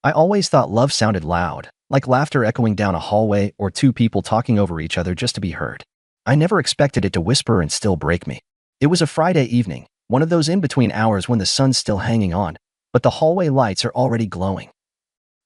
I always thought love sounded loud, like laughter echoing down a hallway or two people talking over each other just to be heard. I never expected it to whisper and still break me. It was a Friday evening, one of those in-between hours when the sun's still hanging on, but the hallway lights are already glowing.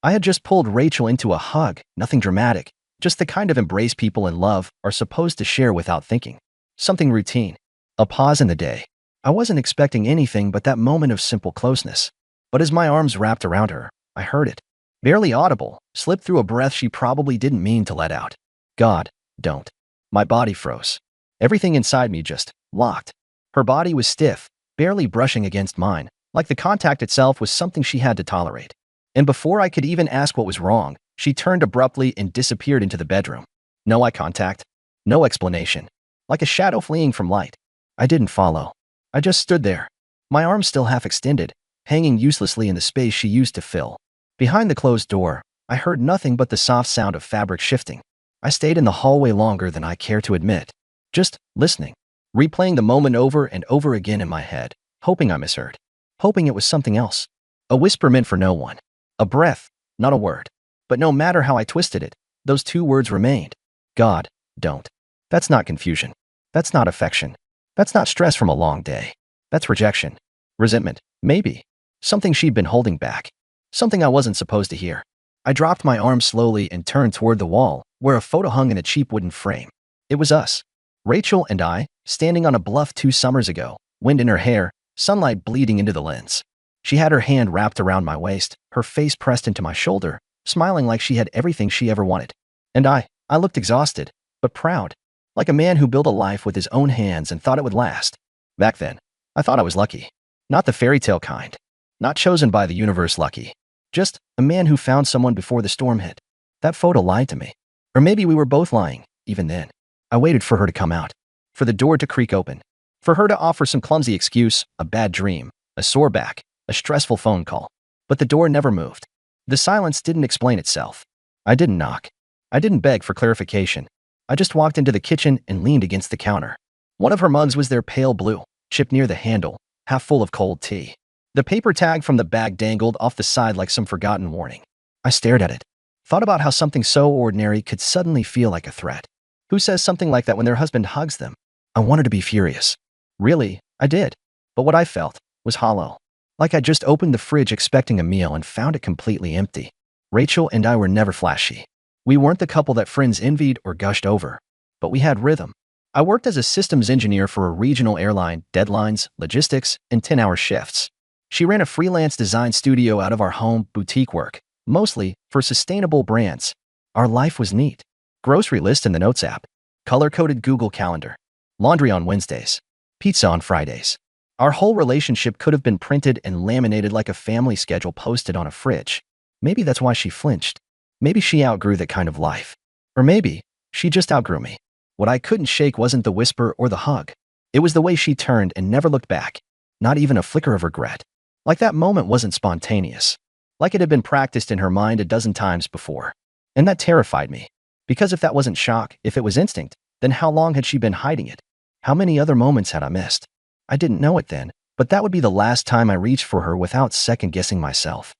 I had just pulled Rachel into a hug, nothing dramatic, just the kind of embrace people in love are supposed to share without thinking. Something routine. A pause in the day. I wasn't expecting anything but that moment of simple closeness. But as my arms wrapped around her, I heard it. Barely audible, slipped through a breath she probably didn't mean to let out. God, don't. My body froze. Everything inside me just locked. Her body was stiff, barely brushing against mine, like the contact itself was something she had to tolerate. And before I could even ask what was wrong, she turned abruptly and disappeared into the bedroom. No eye contact. No explanation. Like a shadow fleeing from light. I didn't follow. I just stood there, my arms still half extended, hanging uselessly in the space she used to fill. Behind the closed door, I heard nothing but the soft sound of fabric shifting. I stayed in the hallway longer than I care to admit. Just listening. Replaying the moment over and over again in my head, hoping I misheard. Hoping it was something else. A whisper meant for no one. A breath, not a word. But no matter how I twisted it, those two words remained. God, don't. That's not confusion. That's not affection. That's not stress from a long day. That's rejection. Resentment. Maybe. Something she'd been holding back. Something I wasn't supposed to hear. I dropped my arm slowly and turned toward the wall, where a photo hung in a cheap wooden frame. It was us. Rachel and I, standing on a bluff 2 summers ago, wind in her hair, sunlight bleeding into the lens. She had her hand wrapped around my waist, her face pressed into my shoulder, smiling like she had everything she ever wanted. And I looked exhausted, but proud. Like a man who built a life with his own hands and thought it would last. Back then, I thought I was lucky. Not the fairy tale kind. Not chosen by the universe lucky. Just a man who found someone before the storm hit. That photo lied to me. Or maybe we were both lying, even then. I waited for her to come out. For the door to creak open. For her to offer some clumsy excuse, a bad dream, a sore back, a stressful phone call. But the door never moved. The silence didn't explain itself. I didn't knock. I didn't beg for clarification. I just walked into the kitchen and leaned against the counter. One of her mugs was there pale blue, chipped near the handle, half full of cold tea. The paper tag from the bag dangled off the side like some forgotten warning. I stared at it. Thought about how something so ordinary could suddenly feel like a threat. Who says something like that when their husband hugs them? I wanted to be furious. Really, I did. But what I felt was hollow. Like I just opened the fridge expecting a meal and found it completely empty. Rachel and I were never flashy. We weren't the couple that friends envied or gushed over. But we had rhythm. I worked as a systems engineer for a regional airline, deadlines, logistics, and 10-hour shifts. She ran a freelance design studio out of our home, boutique work, mostly for sustainable brands. Our life was neat. Grocery list in the Notes app. Color-coded Google Calendar. Laundry on Wednesdays. Pizza on Fridays. Our whole relationship could have been printed and laminated like a family schedule posted on a fridge. Maybe that's why she flinched. Maybe she outgrew that kind of life. Or maybe she just outgrew me. What I couldn't shake wasn't the whisper or the hug. It was the way she turned and never looked back. Not even a flicker of regret. Like that moment wasn't spontaneous. Like it had been practiced in her mind a dozen times before. And that terrified me. Because if that wasn't shock, if it was instinct, then how long had she been hiding it? How many other moments had I missed? I didn't know it then, but that would be the last time I reached for her without second-guessing myself.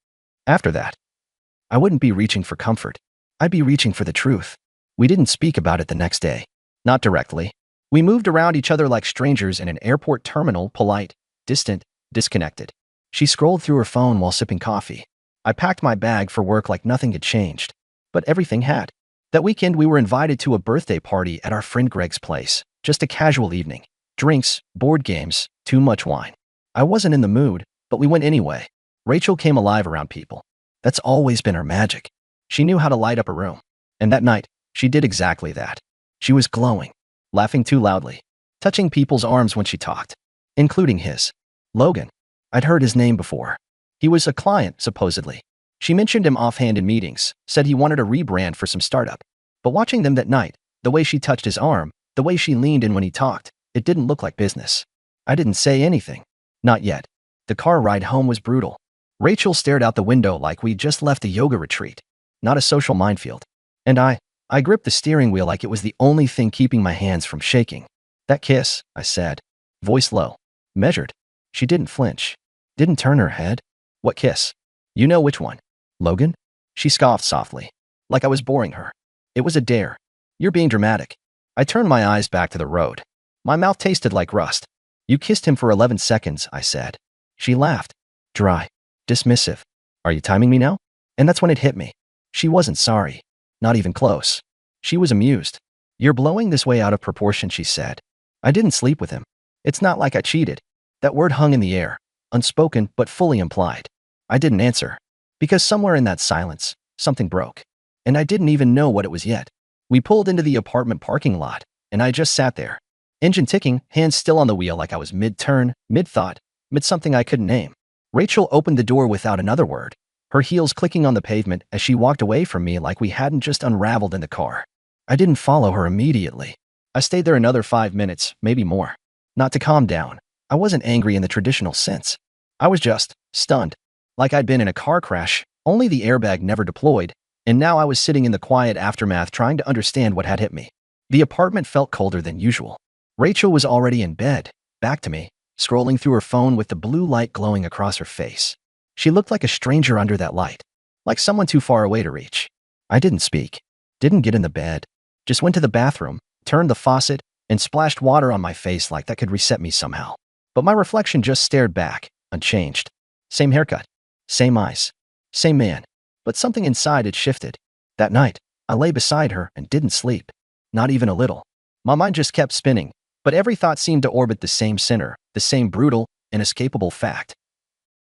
After that, I wouldn't be reaching for comfort. I'd be reaching for the truth. We didn't speak about it the next day. Not directly. We moved around each other like strangers in an airport terminal, polite, distant, disconnected. She scrolled through her phone while sipping coffee. I packed my bag for work like nothing had changed. But everything had. That weekend we were invited to a birthday party at our friend Greg's place. Just a casual evening. Drinks, board games, too much wine. I wasn't in the mood, but we went anyway. Rachel came alive around people. That's always been her magic. She knew how to light up a room. And that night, she did exactly that. She was glowing, laughing too loudly, touching people's arms when she talked, including his. Logan. I'd heard his name before. He was a client, supposedly. She mentioned him offhand in meetings, said he wanted a rebrand for some startup. But watching them that night, the way she touched his arm, the way she leaned in when he talked, it didn't look like business. I didn't say anything. Not yet. The car ride home was brutal. Rachel stared out the window like we'd just left a yoga retreat, not a social minefield. And I gripped the steering wheel like it was the only thing keeping my hands from shaking. That kiss, I said, voice low, measured. She didn't flinch. Didn't turn her head. What kiss? You know which one. Logan? She scoffed softly, like I was boring her. It was a dare. You're being dramatic. I turned my eyes back to the road. My mouth tasted like rust. You kissed him for 11 seconds, I said. She laughed. Dry. Dismissive. Are you timing me now? And that's when it hit me. She wasn't sorry. Not even close. She was amused. You're blowing this way out of proportion, she said. I didn't sleep with him. It's not like I cheated. That word hung in the air, unspoken but fully implied. I didn't answer. Because somewhere in that silence, something broke. And I didn't even know what it was yet. We pulled into the apartment parking lot, and I just sat there. Engine ticking, hands still on the wheel like I was mid-turn, mid-thought, mid-something I couldn't name. Rachel opened the door without another word, her heels clicking on the pavement as she walked away from me like we hadn't just unraveled in the car. I didn't follow her immediately. I stayed there another 5 minutes, maybe more. Not to calm down. I wasn't angry in the traditional sense. I was just stunned. Like I'd been in a car crash, only the airbag never deployed, and now I was sitting in the quiet aftermath trying to understand what had hit me. The apartment felt colder than usual. Rachel was already in bed, back to me, scrolling through her phone with the blue light glowing across her face. She looked like a stranger under that light, like someone too far away to reach. I didn't speak, didn't get in the bed, just went to the bathroom, turned the faucet, and splashed water on my face like that could reset me somehow. But my reflection just stared back, unchanged. Same haircut, same eyes, same man. But something inside had shifted. That night, I lay beside her and didn't sleep. Not even a little. My mind just kept spinning, but every thought seemed to orbit the same center, the same brutal, inescapable fact.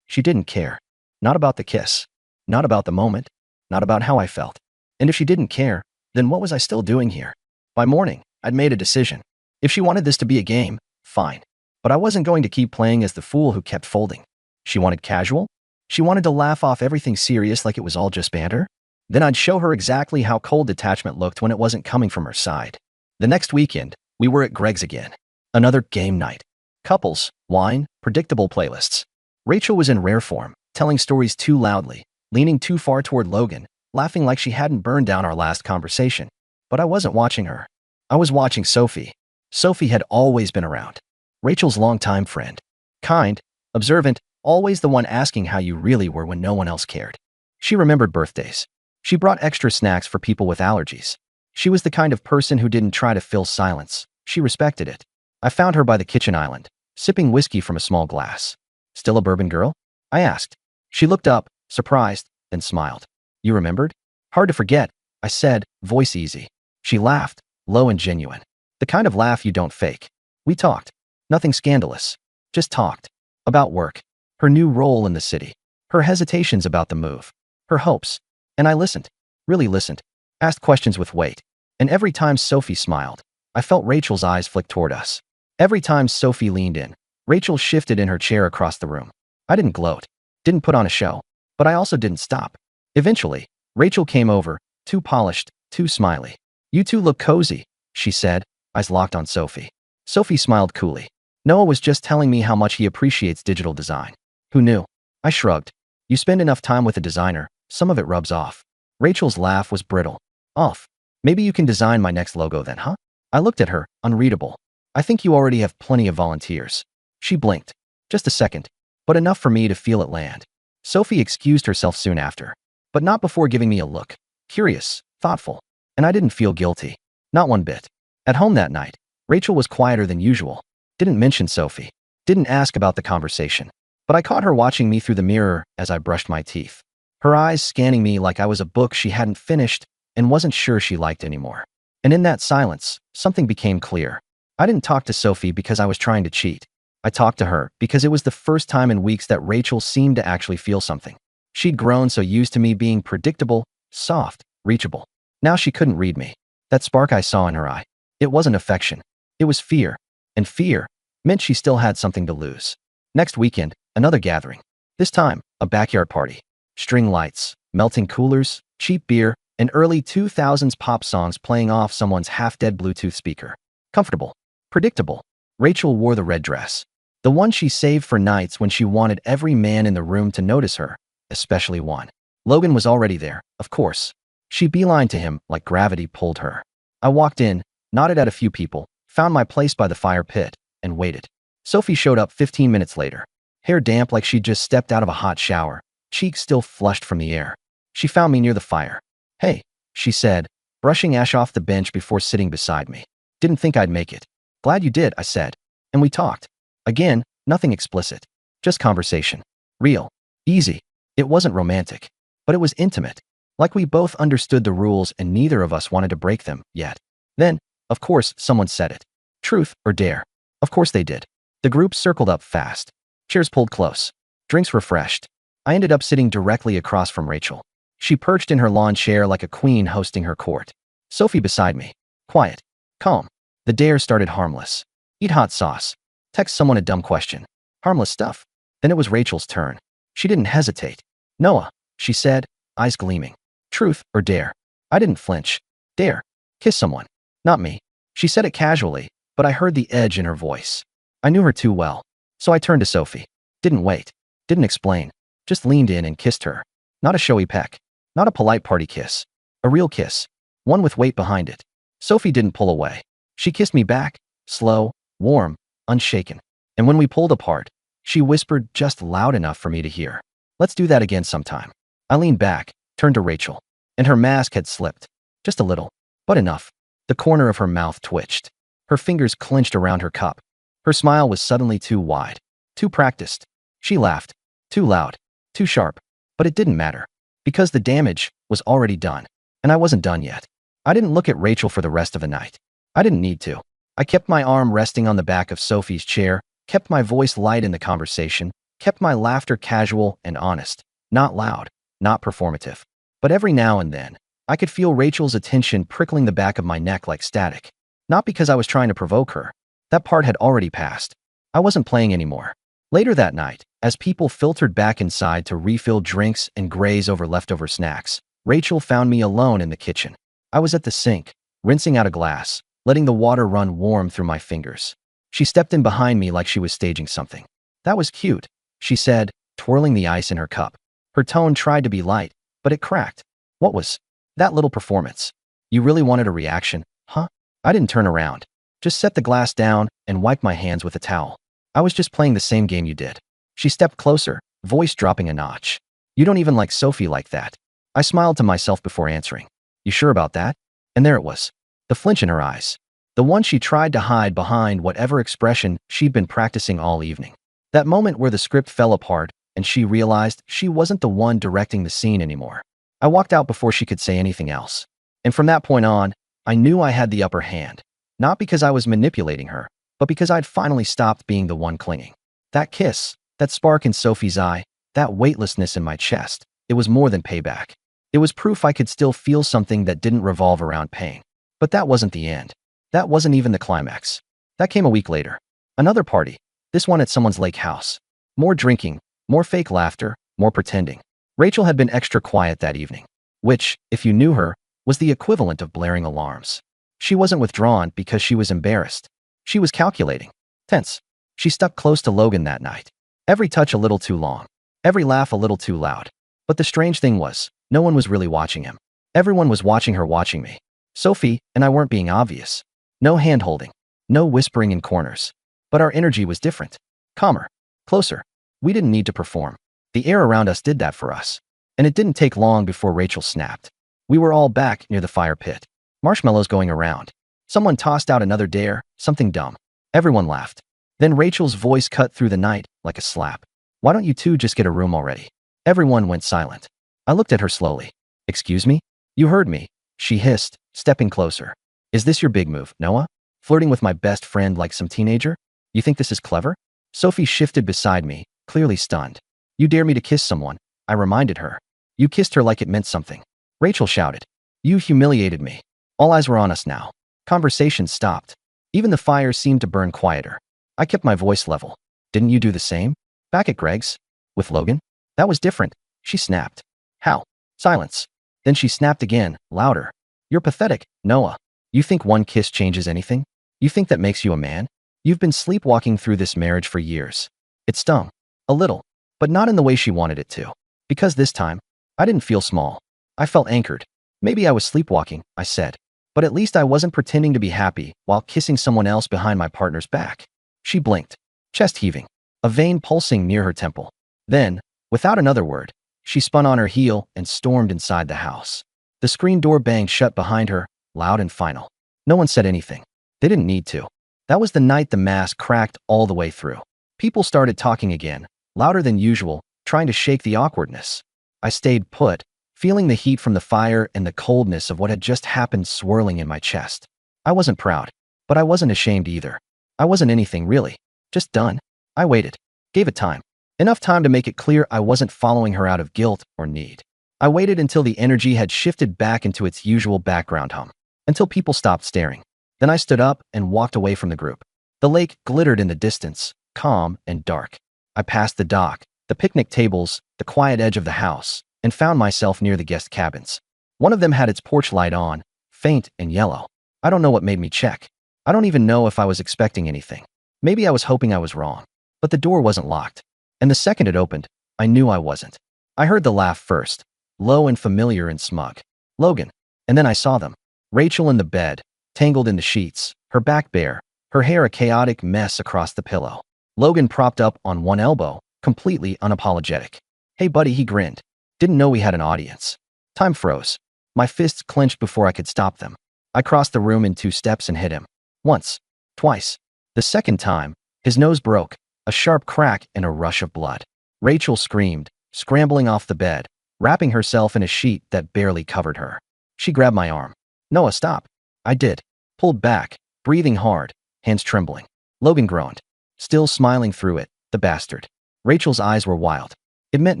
She didn't care. Not about the kiss. Not about the moment. Not about how I felt. And if she didn't care, then what was I still doing here? By morning, I'd made a decision. If she wanted this to be a game, fine. But I wasn't going to keep playing as the fool who kept folding. She wanted casual? She wanted to laugh off everything serious like it was all just banter? Then I'd show her exactly how cold detachment looked when it wasn't coming from her side. The next weekend, we were at Greg's again. Another game night. Couples, wine, predictable playlists. Rachel was in rare form, telling stories too loudly, leaning too far toward Logan, laughing like she hadn't burned down our last conversation. But I wasn't watching her. I was watching Sophie. Sophie had always been around. Rachel's longtime friend. Kind, observant, always the one asking how you really were when no one else cared. She remembered birthdays. She brought extra snacks for people with allergies. She was the kind of person who didn't try to fill silence. She respected it. I found her by the kitchen island, sipping whiskey from a small glass. Still a bourbon girl? I asked. She looked up, surprised, then smiled. You remembered? Hard to forget, I said, voice easy. She laughed, low and genuine. The kind of laugh you don't fake. We talked. Nothing scandalous. Just talked. About work. Her new role in the city. Her hesitations about the move. Her hopes. And I listened. Really listened. Asked questions with weight. And every time Sophie smiled, I felt Rachel's eyes flick toward us. Every time Sophie leaned in, Rachel shifted in her chair across the room. I didn't gloat. Didn't put on a show. But I also didn't stop. Eventually, Rachel came over, too polished, too smiley. You two look cozy, she said, eyes locked on Sophie. Sophie smiled coolly. Noah was just telling me how much he appreciates digital design. Who knew? I shrugged. You spend enough time with a designer, some of it rubs off. Rachel's laugh was brittle. Off. Maybe you can design my next logo then, huh? I looked at her, unreadable. I think you already have plenty of volunteers. She blinked. Just a second. But enough for me to feel it land. Sophie excused herself soon after. But not before giving me a look. Curious, thoughtful. And I didn't feel guilty. Not one bit. At home that night, Rachel was quieter than usual. Didn't mention Sophie. Didn't ask about the conversation. But I caught her watching me through the mirror as I brushed my teeth. Her eyes scanning me like I was a book she hadn't finished and wasn't sure she liked anymore. And in that silence, something became clear. I didn't talk to Sophie because I was trying to cheat. I talked to her because it was the first time in weeks that Rachel seemed to actually feel something. She'd grown so used to me being predictable, soft, reachable. Now she couldn't read me. That spark I saw in her eye. It wasn't affection. It was fear. And fear meant she still had something to lose. Next weekend, another gathering. This time, a backyard party. String lights, melting coolers, cheap beer, and early 2000s pop songs playing off someone's half-dead Bluetooth speaker. Comfortable. Predictable. Rachel wore the red dress. The one she saved for nights when she wanted every man in the room to notice her, especially one. Logan was already there, of course. She beelined to him like gravity pulled her. I walked in, nodded at a few people, found my place by the fire pit, and waited. Sophie showed up 15 minutes later. Hair damp like she'd just stepped out of a hot shower, cheeks still flushed from the air. She found me near the fire. Hey, she said, brushing ash off the bench before sitting beside me. Didn't think I'd make it. Glad you did, I said. And we talked. Again, nothing explicit. Just conversation. Real. Easy. It wasn't romantic. But it was intimate. Like we both understood the rules and neither of us wanted to break them, yet. Then, of course, someone said it. Truth or dare? Of course they did. The group circled up fast. Chairs pulled close. Drinks refreshed. I ended up sitting directly across from Rachel. She perched in her lawn chair like a queen hosting her court. Sophie beside me. Quiet. Calm. The dare started harmless. Eat hot sauce. Text someone a dumb question. Harmless stuff. Then it was Rachel's turn. She didn't hesitate. Noah, she said, eyes gleaming. Truth or dare? I didn't flinch. Dare. Kiss someone. Not me. She said it casually, but I heard the edge in her voice. I knew her too well. So I turned to Sophie. Didn't wait. Didn't explain. Just leaned in and kissed her. Not a showy peck. Not a polite party kiss. A real kiss. One with weight behind it. Sophie didn't pull away. She kissed me back. Slow, warm, unshaken. And when we pulled apart, she whispered just loud enough for me to hear. Let's do that again sometime. I leaned back, turned to Rachel. And her mask had slipped. Just a little. But enough. The corner of her mouth twitched. Her fingers clenched around her cup. Her smile was suddenly too wide. Too practiced. She laughed. Too loud. Too sharp. But it didn't matter. Because the damage was already done. And I wasn't done yet. I didn't look at Rachel for the rest of the night. I didn't need to. I kept my arm resting on the back of Sophie's chair, kept my voice light in the conversation, kept my laughter casual and honest. Not loud. Not performative. But every now and then, I could feel Rachel's attention prickling the back of my neck like static. Not because I was trying to provoke her. That part had already passed. I wasn't playing anymore. Later that night, as people filtered back inside to refill drinks and graze over leftover snacks, Rachel found me alone in the kitchen. I was at the sink, rinsing out a glass, letting the water run warm through my fingers. She stepped in behind me like she was staging something. That was cute, she said, twirling the ice in her cup. Her tone tried to be light, but it cracked. What was that little performance? You really wanted a reaction, huh? I didn't turn around. Just set the glass down and wiped my hands with a towel. I was just playing the same game you did. She stepped closer, voice dropping a notch. You don't even like Sophie like that. I smiled to myself before answering. You sure about that? And there it was. The flinch in her eyes. The one she tried to hide behind whatever expression she'd been practicing all evening. That moment where the script fell apart and she realized she wasn't the one directing the scene anymore. I walked out before she could say anything else. And from that point on, I knew I had the upper hand. Not because I was manipulating her, but because I'd finally stopped being the one clinging. That kiss, that spark in Sophie's eye, that weightlessness in my chest, it was more than payback. It was proof I could still feel something that didn't revolve around pain. But that wasn't the end. That wasn't even the climax. That came a week later. Another party. This one at someone's lake house. More drinking, more fake laughter, more pretending. Rachel had been extra quiet that evening, which, if you knew her, was the equivalent of blaring alarms. She wasn't withdrawn because she was embarrassed. She was calculating. Tense. She stuck close to Logan that night. Every touch a little too long. Every laugh a little too loud. But the strange thing was, no one was really watching him. Everyone was watching her watching me. Sophie and I weren't being obvious. No hand-holding. No whispering in corners. But our energy was different. Calmer. Closer. We didn't need to perform. The air around us did that for us. And it didn't take long before Rachel snapped. We were all back near the fire pit. Marshmallows going around. Someone tossed out another dare, something dumb. Everyone laughed. Then Rachel's voice cut through the night like a slap. Why don't you two just get a room already? Everyone went silent. I looked at her slowly. Excuse me? You heard me, she hissed, stepping closer. Is this your big move, Noah? Flirting with my best friend like some teenager? You think this is clever? Sophie shifted beside me, clearly stunned. You dare me to kiss someone, I reminded her. You kissed her like it meant something. Rachel shouted. You humiliated me. All eyes were on us now. Conversation stopped. Even the fire seemed to burn quieter. I kept my voice level. Didn't you do the same? Back at Greg's? With Logan? That was different, she snapped. How? Silence. Then she snapped again, louder. You're pathetic, Noah. You think one kiss changes anything? You think that makes you a man? You've been sleepwalking through this marriage for years. It stung. A little. But not in the way she wanted it to. Because this time, I didn't feel small. I felt anchored. Maybe I was sleepwalking, I said. But at least I wasn't pretending to be happy while kissing someone else behind my partner's back. She blinked, chest heaving, a vein pulsing near her temple. Then, without another word, She spun on her heel and stormed inside the house. The screen door banged shut behind her, loud and final. No one said anything. They didn't need to. That was the night the mask cracked all the way through. People started talking again, louder than usual, trying to shake the awkwardness. I stayed put, feeling the heat from the fire and the coldness of what had just happened swirling in my chest. I wasn't proud, but I wasn't ashamed either. I wasn't anything really, just done. I waited, gave it time. Enough time to make it clear I wasn't following her out of guilt or need. I waited until the energy had shifted back into its usual background hum, until people stopped staring. Then I stood up and walked away from the group. The lake glittered in the distance, calm and dark. I passed the dock, the picnic tables, the quiet edge of the house, and found myself near the guest cabins. One of them had its porch light on, faint and yellow. I don't know what made me check. I don't even know if I was expecting anything. Maybe I was hoping I was wrong. But the door wasn't locked. And the second it opened, I knew I wasn't. I heard the laugh first, low and familiar and smug. Logan. And then I saw them. Rachel in the bed, tangled in the sheets, her back bare, her hair a chaotic mess across the pillow. Logan propped up on one elbow, completely unapologetic. Hey buddy, he grinned. Didn't know we had an audience. Time froze. My fists clenched before I could stop them. I crossed the room in 2 steps and hit him. Once. Twice. The second time, his nose broke, a sharp crack and a rush of blood. Rachel screamed, scrambling off the bed, wrapping herself in a sheet that barely covered her. She grabbed my arm. Noah, stop. I did. Pulled back, breathing hard, hands trembling. Logan groaned, still smiling through it, the bastard. Rachel's eyes were wild. It meant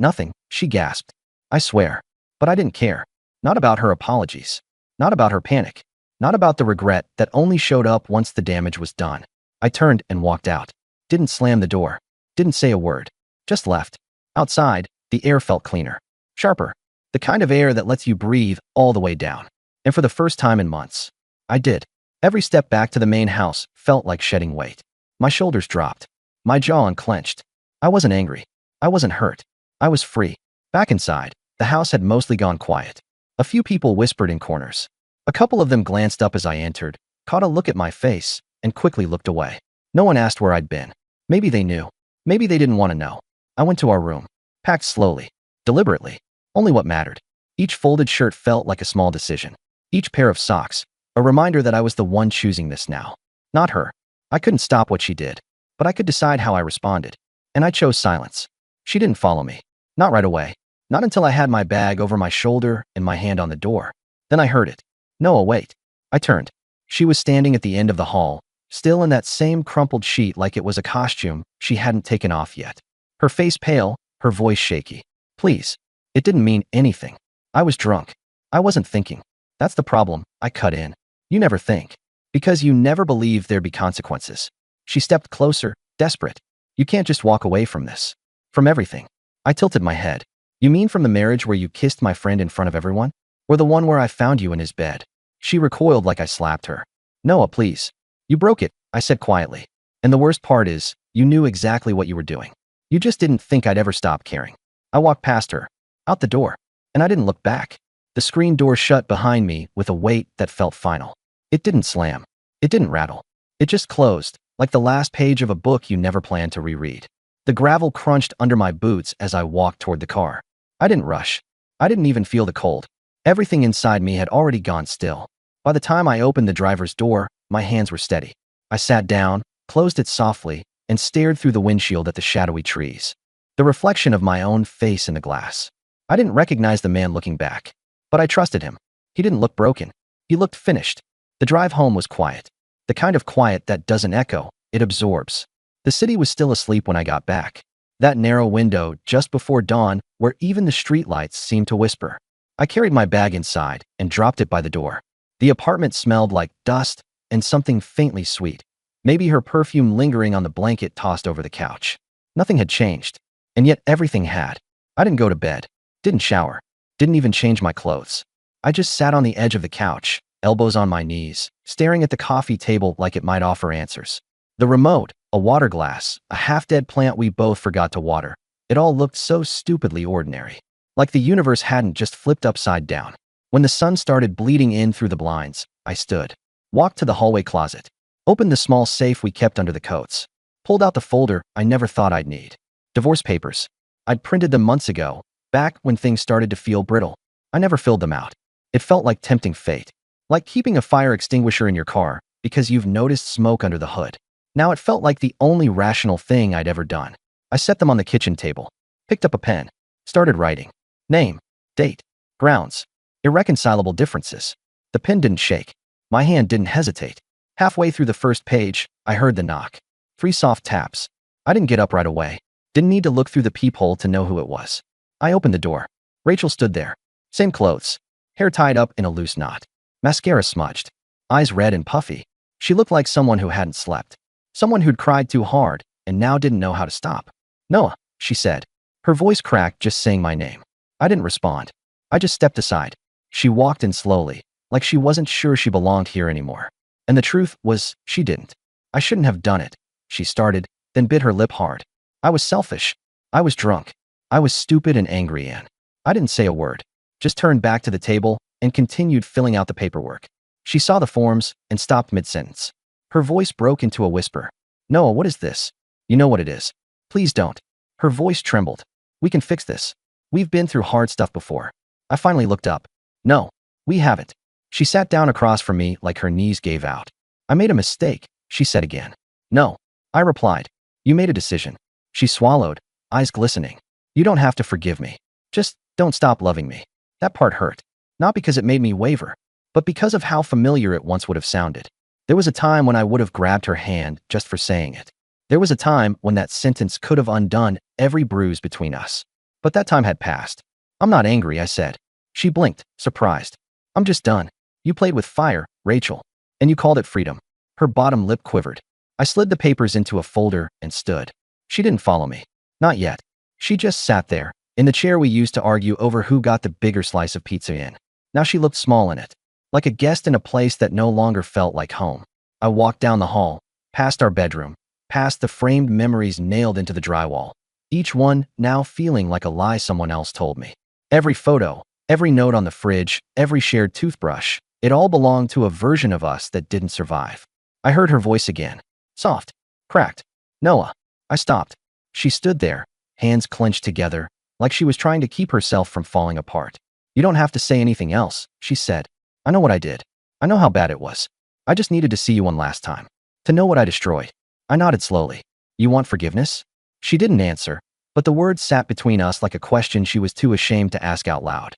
nothing, she gasped. I swear. But I didn't care. Not about her apologies. Not about her panic. Not about the regret that only showed up once the damage was done. I turned and walked out. Didn't slam the door. Didn't say a word. Just left. Outside, the air felt cleaner. Sharper. The kind of air that lets you breathe all the way down. And for the first time in months, I did. Every step back to the main house felt like shedding weight. My shoulders dropped. My jaw unclenched. I wasn't angry. I wasn't hurt. I was free. Back inside, the house had mostly gone quiet. A few people whispered in corners. A couple of them glanced up as I entered, caught a look at my face, and quickly looked away. No one asked where I'd been. Maybe they knew. Maybe they didn't want to know. I went to our room. Packed slowly. Deliberately. Only what mattered. Each folded shirt felt like a small decision. Each pair of socks, a reminder that I was the one choosing this now. Not her. I couldn't stop what she did, but I could decide how I responded. And I chose silence. She didn't follow me. Not right away. Not until I had my bag over my shoulder and my hand on the door. Then I heard it. Noah, wait. I turned. She was standing at the end of the hall, still in that same crumpled sheet like it was a costume she hadn't taken off yet. Her face pale, her voice shaky. Please. It didn't mean anything. I was drunk. I wasn't thinking. That's the problem, I cut in. You never think. Because you never believe there'd be consequences. She stepped closer, desperate. You can't just walk away from this. From everything. I tilted my head. You mean from the marriage where you kissed my friend in front of everyone? Or the one where I found you in his bed? She recoiled like I slapped her. Noah, please. You broke it, I said quietly. And the worst part is, you knew exactly what you were doing. You just didn't think I'd ever stop caring. I walked past her. Out the door. And I didn't look back. The screen door shut behind me with a weight that felt final. It didn't slam. It didn't rattle. It just closed, like the last page of a book you never planned to reread. The gravel crunched under my boots as I walked toward the car. I didn't rush. I didn't even feel the cold. Everything inside me had already gone still. By the time I opened the driver's door, my hands were steady. I sat down, closed it softly, and stared through the windshield at the shadowy trees. The reflection of my own face in the glass. I didn't recognize the man looking back, but I trusted him. He didn't look broken. He looked finished. The drive home was quiet. The kind of quiet that doesn't echo, it absorbs. The city was still asleep when I got back. That narrow window just before dawn where even the streetlights seemed to whisper. I carried my bag inside and dropped it by the door. The apartment smelled like dust and something faintly sweet. Maybe her perfume lingering on the blanket tossed over the couch. Nothing had changed. And yet everything had. I didn't go to bed. Didn't shower. Didn't even change my clothes. I just sat on the edge of the couch, elbows on my knees, staring at the coffee table like it might offer answers. The remote, a water glass, a half-dead plant we both forgot to water. It all looked so stupidly ordinary. Like the universe hadn't just flipped upside down. When the sun started bleeding in through the blinds, I stood. Walked to the hallway closet. Opened the small safe we kept under the coats. Pulled out the folder I never thought I'd need. Divorce papers. I'd printed them months ago, Back when things started to feel brittle, I never filled them out. It felt like tempting fate. Like keeping a fire extinguisher in your car because you've noticed smoke under the hood. Now it felt like the only rational thing I'd ever done. I set them on the kitchen table, picked up a pen, started writing. Name, date, grounds, irreconcilable differences. The pen didn't shake. My hand didn't hesitate. Halfway through the first page, I heard the knock. 3 soft taps. I didn't get up right away. Didn't need to look through the peephole to know who it was. I opened the door. Rachel stood there. Same clothes. Hair tied up in a loose knot. Mascara smudged. Eyes red and puffy. She looked like someone who hadn't slept. Someone who'd cried too hard and now didn't know how to stop. Noah, she said. Her voice cracked just saying my name. I didn't respond. I just stepped aside. She walked in slowly, like she wasn't sure she belonged here anymore. And the truth was, she didn't. I shouldn't have done it. She started, then bit her lip hard. I was selfish. I was drunk. I was stupid and angry, and I didn't say a word. Just turned back to the table and continued filling out the paperwork. She saw the forms and stopped mid-sentence. Her voice broke into a whisper. Noah, what is this? You know what it is. Please don't. Her voice trembled. We can fix this. We've been through hard stuff before. I finally looked up. No, we haven't. She sat down across from me like her knees gave out. I made a mistake, she said again. No, I replied. You made a decision. She swallowed, eyes glistening. You don't have to forgive me. Just don't stop loving me. That part hurt. Not because it made me waver, but because of how familiar it once would have sounded. There was a time when I would have grabbed her hand just for saying it. There was a time when that sentence could have undone every bruise between us. But that time had passed. I'm not angry, I said. She blinked, surprised. I'm just done. You played with fire, Rachel, and you called it freedom. Her bottom lip quivered. I slid the papers into a folder and stood. She didn't follow me. Not yet. She just sat there, in the chair we used to argue over who got the bigger slice of pizza in. Now she looked small in it, like a guest in a place that no longer felt like home. I walked down the hall, past our bedroom, past the framed memories nailed into the drywall, each one now feeling like a lie someone else told me. Every photo, every note on the fridge, every shared toothbrush, it all belonged to a version of us that didn't survive. I heard her voice again. Soft. Cracked. Noah. I stopped. She stood there, hands clenched together, like she was trying to keep herself from falling apart. You don't have to say anything else, she said. I know what I did. I know how bad it was. I just needed to see you one last time. To know what I destroyed. I nodded slowly. You want forgiveness? She didn't answer, but the words sat between us like a question she was too ashamed to ask out loud.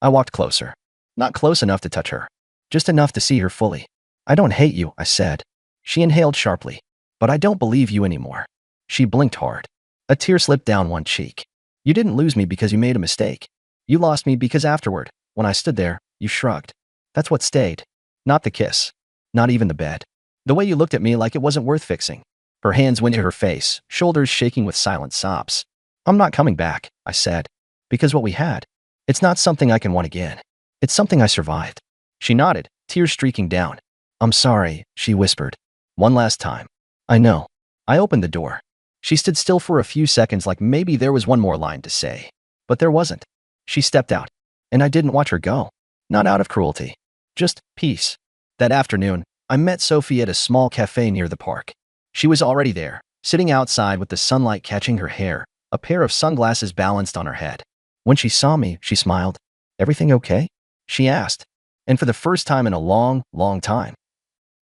I walked closer. Not close enough to touch her. Just enough to see her fully. I don't hate you, I said. She inhaled sharply. But I don't believe you anymore. She blinked hard. A tear slipped down one cheek. You didn't lose me because you made a mistake. You lost me because afterward, when I stood there, you shrugged. That's what stayed. Not the kiss. Not even the bed. The way you looked at me like it wasn't worth fixing. Her hands went to her face, shoulders shaking with silent sobs. I'm not coming back, I said. Because what we had, it's not something I can want again. It's something I survived. She nodded, tears streaking down. I'm sorry, she whispered. One last time. I know. I opened the door. She stood still for a few seconds like maybe there was one more line to say. But there wasn't. She stepped out. And I didn't watch her go. Not out of cruelty. Just peace. That afternoon, I met Sophie at a small cafe near the park. She was already there, sitting outside with the sunlight catching her hair, a pair of sunglasses balanced on her head. When she saw me, she smiled. Everything okay? She asked. And for the first time in a long, long time,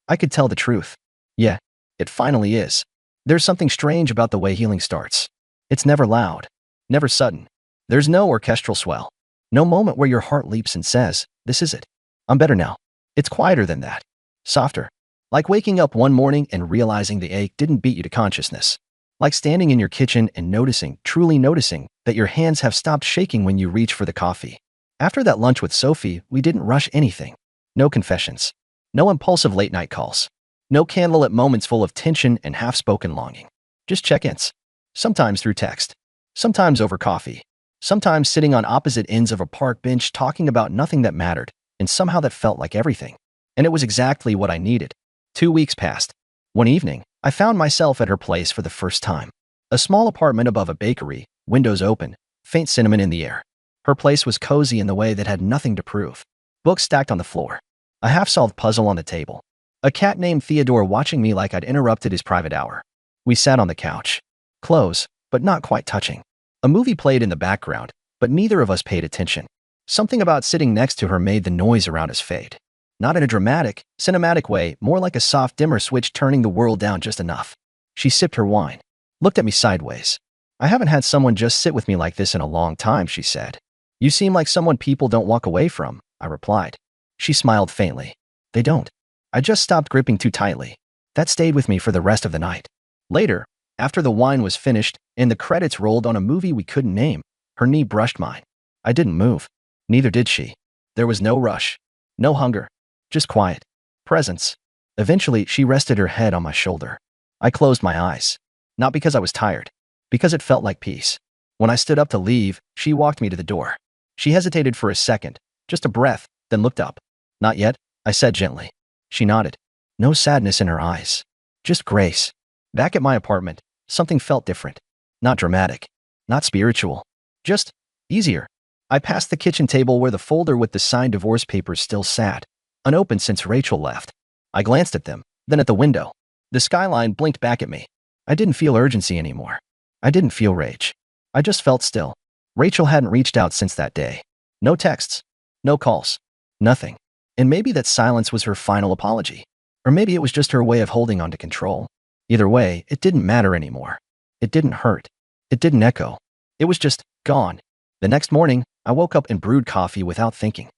I could tell the truth. Yeah, it finally is. There's something strange about the way healing starts. It's never loud, never sudden. There's no orchestral swell. No moment where your heart leaps and says, this is it. I'm better now. It's quieter than that. Softer. Like waking up one morning and realizing the ache didn't beat you to consciousness. Like standing in your kitchen and noticing, truly noticing, that your hands have stopped shaking when you reach for the coffee. After that lunch with Sophie, we didn't rush anything. No confessions. No impulsive late-night calls. No candlelit moments full of tension and half-spoken longing. Just check-ins. Sometimes through text. Sometimes over coffee. Sometimes sitting on opposite ends of a park bench talking about nothing that mattered, and somehow that felt like everything. And it was exactly what I needed. 2 weeks passed. One evening, I found myself at her place for the first time. A small apartment above a bakery, windows open, faint cinnamon in the air. Her place was cozy in the way that had nothing to prove. Books stacked on the floor. A half-solved puzzle on the table. A cat named Theodore watching me like I'd interrupted his private hour. We sat on the couch. Close, but not quite touching. A movie played in the background, but neither of us paid attention. Something about sitting next to her made the noise around us fade. Not in a dramatic, cinematic way, more like a soft dimmer switch turning the world down just enough. She sipped her wine, looked at me sideways. I haven't had someone just sit with me like this in a long time, she said. You seem like someone people don't walk away from, I replied. She smiled faintly. They don't. I just stopped gripping too tightly. That stayed with me for the rest of the night. Later, after the wine was finished and the credits rolled on a movie we couldn't name, her knee brushed mine. I didn't move. Neither did she. There was no rush. No hunger. Just quiet. Presence. Eventually, she rested her head on my shoulder. I closed my eyes. Not because I was tired. Because it felt like peace. When I stood up to leave, she walked me to the door. She hesitated for a second, just a breath, then looked up. Not yet, I said gently. She nodded. No sadness in her eyes. Just grace. Back at my apartment, something felt different. Not dramatic. Not spiritual. Just easier. I passed the kitchen table where the folder with the signed divorce papers still sat, unopened since Rachel left. I glanced at them, then at the window. The skyline blinked back at me. I didn't feel urgency anymore. I didn't feel rage. I just felt still. Rachel hadn't reached out since that day. No texts. No calls. Nothing. And maybe that silence was her final apology. Or maybe it was just her way of holding on to control. Either way, it didn't matter anymore. It didn't hurt. It didn't echo. It was just gone. The next morning, I woke up and brewed coffee without thinking.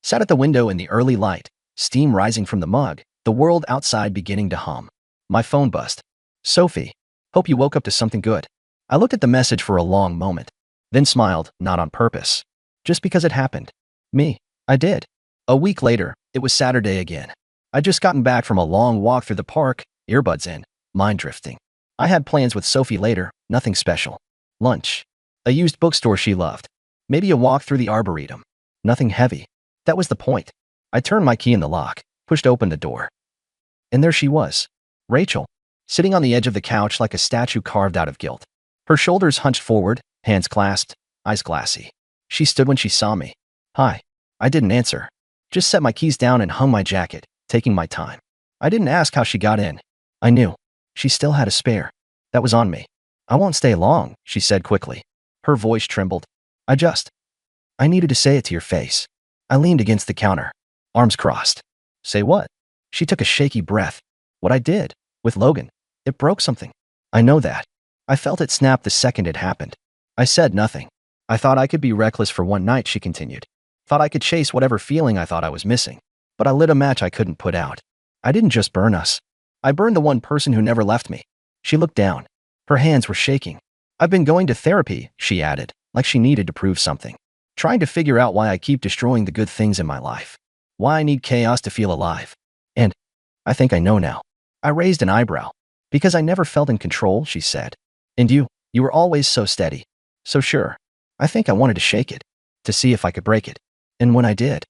Sat at the window in the early light, steam rising from the mug, the world outside beginning to hum. My phone buzzed. Sophie, hope you woke up to something good. I looked at the message for a long moment, then smiled, not on purpose. Just because it happened. Me. I did. A week later, it was Saturday again. I'd just gotten back from a long walk through the park, earbuds in, mind drifting. I had plans with Sophie later, nothing special. Lunch. A used bookstore she loved. Maybe a walk through the arboretum. Nothing heavy. That was the point. I turned my key in the lock, pushed open the door. And there she was. Rachel, sitting on the edge of the couch like a statue carved out of guilt. Her shoulders hunched forward, hands clasped, eyes glassy. She stood when she saw me. Hi. I didn't answer. Just set my keys down and hung my jacket, taking my time. I didn't ask how she got in. I knew. She still had a spare. That was on me. I won't stay long, she said quickly. Her voice trembled. I needed to say it to your face. I leaned against the counter, arms crossed. Say what? She took a shaky breath. What I did, with Logan. It broke something. I know that. I felt it snap the second it happened. I said nothing. I thought I could be reckless for one night, she continued. Thought I could chase whatever feeling I thought I was missing. But I lit a match I couldn't put out. I didn't just burn us. I burned the one person who never left me. She looked down. Her hands were shaking. I've been going to therapy, she added, like she needed to prove something. Trying to figure out why I keep destroying the good things in my life. Why I need chaos to feel alive. And I think I know now. I raised an eyebrow. Because I never felt in control, she said. And you were always so steady. So sure. I think I wanted to shake it. To see if I could break it. And when I did,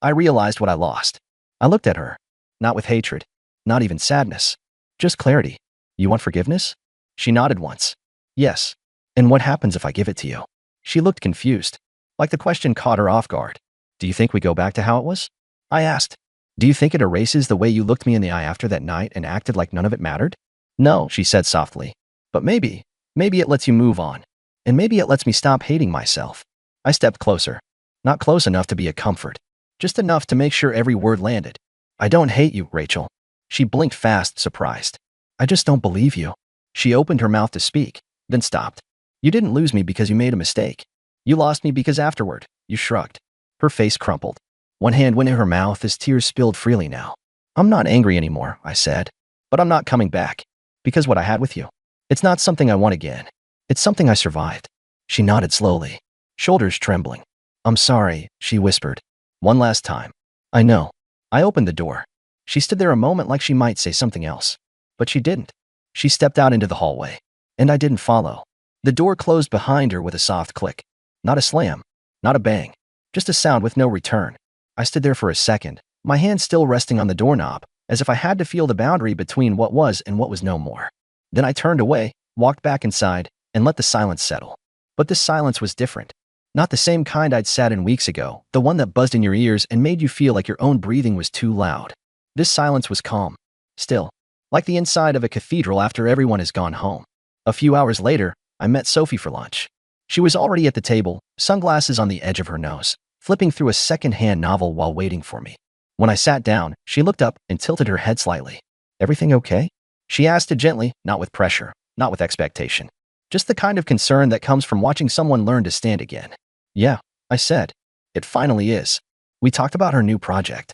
I realized what I lost. I looked at her. Not with hatred. Not even sadness. Just clarity. You want forgiveness? She nodded once. Yes. And what happens if I give it to you? She looked confused. Like the question caught her off guard. Do you think we go back to how it was? I asked. Do you think it erases the way you looked me in the eye after that night and acted like none of it mattered? No, she said softly. But maybe it lets you move on. And maybe it lets me stop hating myself. I stepped closer. Not close enough to be a comfort. Just enough to make sure every word landed. I don't hate you, Rachel. She blinked fast, surprised. I just don't believe you. She opened her mouth to speak, then stopped. You didn't lose me because you made a mistake. You lost me because afterward, you shrugged. Her face crumpled. One hand went in her mouth as tears spilled freely now. I'm not angry anymore, I said. But I'm not coming back. Because what I had with you, it's not something I want again. It's something I survived. She nodded slowly, shoulders trembling. I'm sorry, she whispered. One last time. I know. I opened the door. She stood there a moment like she might say something else. But she didn't. She stepped out into the hallway. And I didn't follow. The door closed behind her with a soft click. Not a slam. Not a bang. Just a sound with no return. I stood there for a second, my hand still resting on the doorknob, as if I had to feel the boundary between what was and what was no more. Then I turned away, walked back inside, and let the silence settle. But this silence was different. Not the same kind I'd sat in weeks ago, the one that buzzed in your ears and made you feel like your own breathing was too loud. This silence was calm. Still. Like the inside of a cathedral after everyone has gone home. A few hours later, I met Sophie for lunch. She was already at the table, sunglasses on the edge of her nose, flipping through a second-hand novel while waiting for me. When I sat down, she looked up and tilted her head slightly. "Everything okay?" She asked it gently, not with pressure, not with expectation. Just the kind of concern that comes from watching someone learn to stand again. "Yeah," I said. "It finally is." We talked about her new project.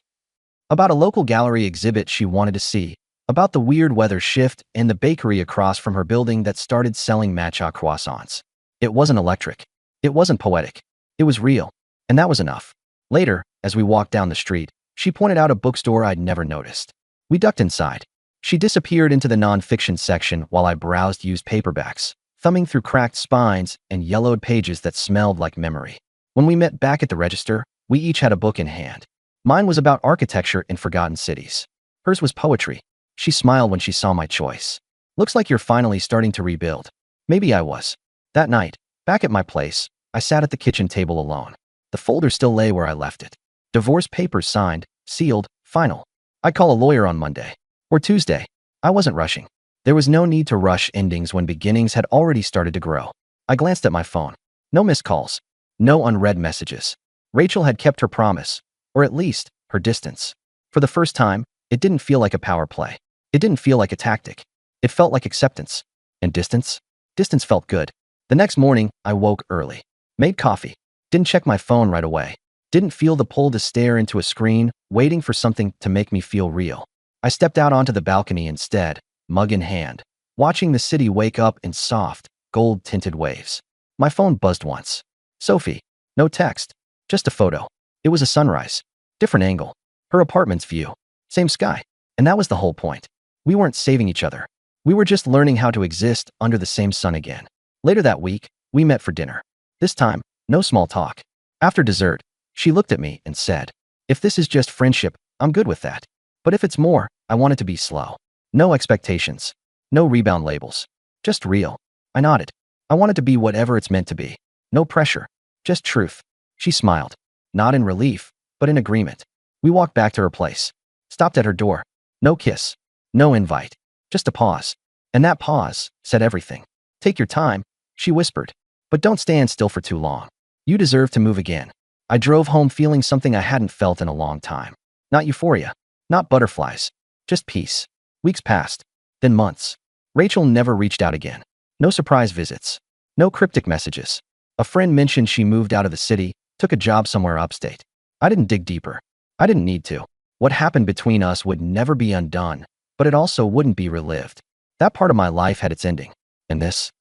About a local gallery exhibit she wanted to see. About the weird weather shift and the bakery across from her building that started selling matcha croissants. It wasn't electric. It wasn't poetic. It was real. And that was enough. Later, as we walked down the street, she pointed out a bookstore I'd never noticed. We ducked inside. She disappeared into the nonfiction section while I browsed used paperbacks, thumbing through cracked spines and yellowed pages that smelled like memory. When we met back at the register, we each had a book in hand. Mine was about architecture in forgotten cities. Hers was poetry. She smiled when she saw my choice. "Looks like you're finally starting to rebuild." Maybe I was. That night, back at my place, I sat at the kitchen table alone. The folder still lay where I left it. Divorce papers signed, sealed, final. I'd call a lawyer on Monday. Or Tuesday. I wasn't rushing. There was no need to rush endings when beginnings had already started to grow. I glanced at my phone. No missed calls. No unread messages. Rachel had kept her promise, or at least, her distance. For the first time, it didn't feel like a power play. It didn't feel like a tactic. It felt like acceptance. And distance? Distance felt good. The next morning, I woke early. Made coffee. Didn't check my phone right away. Didn't feel the pull to stare into a screen, waiting for something to make me feel real. I stepped out onto the balcony instead, mug in hand, watching the city wake up in soft, gold-tinted waves. My phone buzzed once. Sophie. No text. Just a photo. It was a sunrise. Different angle. Her apartment's view. Same sky. And that was the whole point. We weren't saving each other. We were just learning how to exist under the same sun again. Later that week, we met for dinner. This time, no small talk. After dessert, she looked at me and said, "If this is just friendship, I'm good with that. But if it's more, I want it to be slow. No expectations. No rebound labels. Just real." I nodded. I want it to be whatever it's meant to be. No pressure. Just truth. She smiled. Not in relief, but in agreement. We walked back to her place. Stopped at her door. No kiss. No invite. Just a pause. And that pause said everything. "Take your time," she whispered. "But don't stand still for too long. You deserve to move again." I drove home feeling something I hadn't felt in a long time. Not euphoria. Not butterflies. Just peace. Weeks passed. Then months. Rachel never reached out again. No surprise visits. No cryptic messages. A friend mentioned she moved out of the city, took a job somewhere upstate. I didn't dig deeper. I didn't need to. What happened between us would never be undone, but it also wouldn't be relived. That part of my life had its ending. And this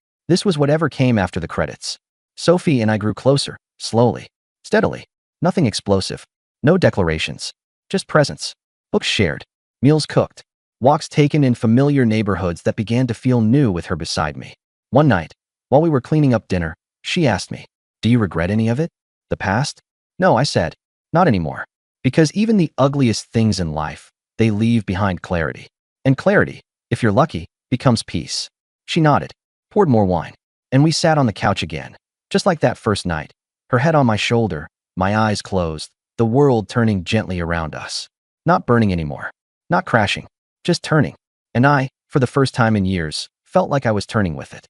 was whatever came after the credits. Sophie and I grew closer, slowly, steadily. Nothing explosive. No declarations. Just presence. Books shared. Meals cooked. Walks taken in familiar neighborhoods that began to feel new with her beside me. One night, while we were cleaning up dinner, she asked me, "Do you regret any of it? The past?" "No," I said. "Not anymore." Because even the ugliest things in life, they leave behind clarity. And clarity, if you're lucky, becomes peace. She nodded, poured more wine, and we sat on the couch again, just like that first night, her head on my shoulder, my eyes closed, the world turning gently around us. Not burning anymore. Not crashing. Just turning. And I, for the first time in years, felt like I was turning with it.